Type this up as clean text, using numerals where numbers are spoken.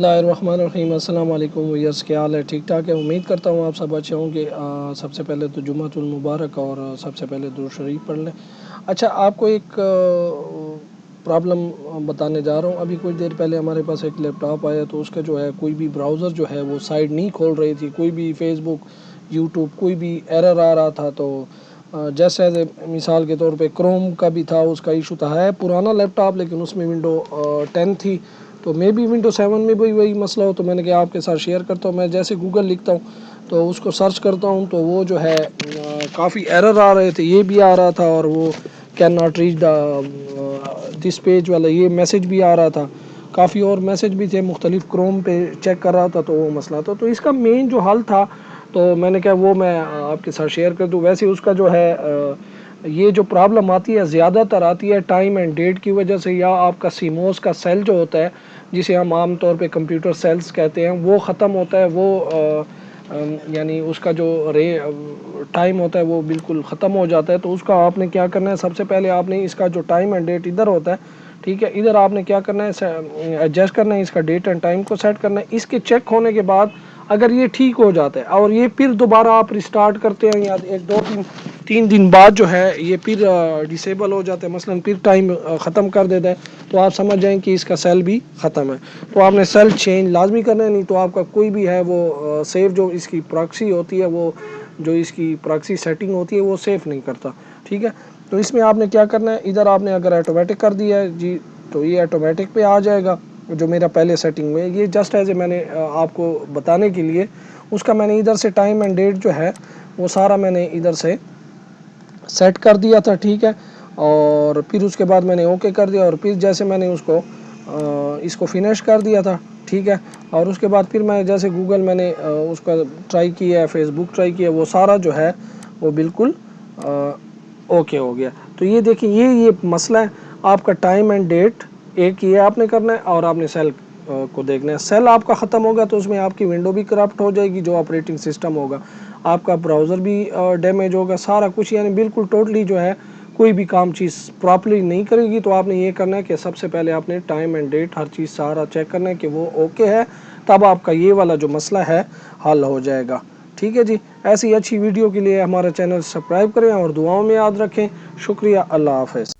बिस्मिल्लाहिर्रहमानिर्रहीम। अस्सलाम वालेकुम व्यूअर्स, क्या हाल है? ठीक ठाक है। उम्मीद करता हूँ आप सब अच्छे होंगे। सबसे पहले तो जुम्मतुल मुबारक और सबसे पहले दुरूद शरीफ पढ़ लें। अच्छा, आपको एक प्रॉब्लम बताने जा रहा हूँ। अभी कुछ देर पहले हमारे पास एक लैपटॉप आया तो उसका जो है कोई भी ब्राउज़र जो है वो साइट नहीं खोल रही थी। कोई भी फेसबुक, यूट्यूब, कोई भी एरर आ रहा था। तो जैसे मिसाल के तौर पे क्रोम का भी था, उसका इशू था। है पुराना लैपटॉप लेकिन उसमें विंडो 10 थी, तो मे बी विंडो 7 में भी वही मसला हो। तो मैंने कहा आपके साथ शेयर करता हूँ। मैं जैसे गूगल लिखता हूँ तो उसको सर्च करता हूँ तो वो जो है काफ़ी एरर आ रहे थे। ये भी आ रहा था और वो can not reach this page वाला ये मैसेज भी आ रहा था। काफ़ी और मैसेज भी थे मुख्तलिफ। क्रोम पे चेक कर रहा था तो वो मसला था। तो इसका मेन जो हल था तो मैंने कहा वो मैं आपके साथ शेयर कर दूँ। वैसे उसका जो है ये जो प्रॉब्लम आती है ज़्यादातर आती है टाइम एंड डेट की वजह से, या आपका सीमोस का सेल जो होता है जिसे हम आम तौर पे कंप्यूटर सेल्स कहते हैं वो ख़त्म होता है। वो यानी उसका जो टाइम होता है वो बिल्कुल ख़त्म हो जाता है। तो उसका आपने क्या करना है, सबसे पहले आपने इसका जो टाइम एंड डेट इधर होता है, ठीक है, इधर आपने क्या करना है, एडजस्ट करना है, इसका डेट एंड टाइम को सेट करना है। इसके चेक होने के बाद अगर ये ठीक हो जाता है और ये फिर दोबारा आप रिस्टार्ट करते हैं या एक दो तीन दिन बाद जो है ये फिर डिसेबल हो जाता है, मसलन फिर टाइम ख़त्म कर देता है, तो आप समझ जाएं कि इसका सेल भी ख़त्म है। तो आपने सेल चेंज लाजमी करना है, नहीं तो आपका कोई भी है वो सेव जो इसकी प्रॉक्सी होती है, वो जो इसकी प्रॉक्सी सेटिंग होती है वो सेफ नहीं करता। ठीक है, तो इसमें आपने क्या करना है, इधर आपने अगर ऑटोमेटिक कर दिया है जी तो ये ऑटोमेटिक पे आ जाएगा। जो मेरा पहले सेटिंग में ये जस्ट एज ए मैंने आपको बताने के लिए उसका मैंने इधर से टाइम एंड डेट जो है वो सारा मैंने इधर से सेट कर दिया था। ठीक है, और फिर उसके बाद मैंने ओके कर दिया और फिर जैसे मैंने उसको इसको फिनिश कर दिया था। ठीक है, और उसके बाद फिर मैं जैसे गूगल मैंने उसका ट्राई किया है, फेसबुक ट्राई किया, वो सारा जो है वो बिल्कुल ओके हो गया। तो ये देखिए ये मसला है। आपका टाइम एंड डेट एक ये आपने करना है और आपने सेल को देखना है। सेल आपका ख़त्म होगा तो उसमें आपकी विंडो भी करप्ट हो जाएगी, जो ऑपरेटिंग सिस्टम होगा, आपका ब्राउज़र भी डैमेज होगा, सारा कुछ यानी बिल्कुल टोटली जो है कोई भी काम चीज़ प्रॉपर्ली नहीं करेगी। तो आपने ये करना है कि सबसे पहले आपने टाइम एंड डेट हर चीज़ सारा चेक करना है कि वो ओके है, तब आपका ये वाला जो मसला है हल हो जाएगा। ठीक है जी, ऐसी अच्छी वीडियो के लिए हमारा चैनल सब्सक्राइब करें और दुआओं में याद रखें। शुक्रिया, अल्लाह हाफ़िज़।